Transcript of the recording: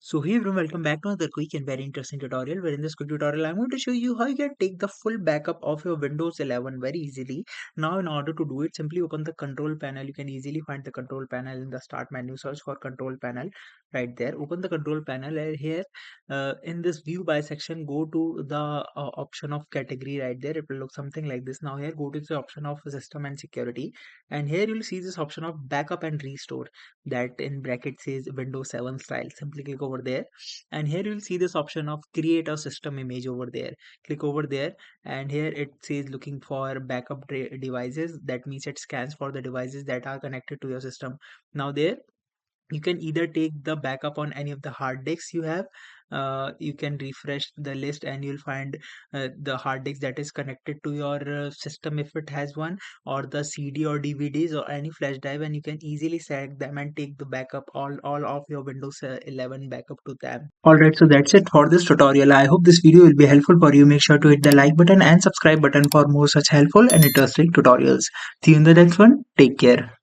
So hey everyone, welcome back to another quick and very interesting tutorial where in this quick tutorial I'm going to show you how you can take the full backup of your Windows 11 very easily. Now in order to do it, simply open the control panel. You can easily find the control panel in the start menu, search for control panel right there. Open the control panel and here in this view by section go to the option of category right there. It will look something like this. Now here go to the option of system and security, and here you'll see this option of backup and restore that in bracket says Windows 7 style. Simply click over there, and here you will see this option of create a system image over there. Click over there, and here it says looking for backup devices. That means it scans for the devices that are connected to your system. Now there you can either take the backup on any of the hard disks you have. You can refresh the list and you'll find the hard disk that is connected to your system if it has one, or the CD or DVDs or any flash drive, and you can easily select them and take the backup all of your Windows 11 backup to them. Alright, so that's it for this tutorial. I hope this video will be helpful for you. Make sure to hit the like button and subscribe button for more such helpful and interesting tutorials. See you in the next one. Take care.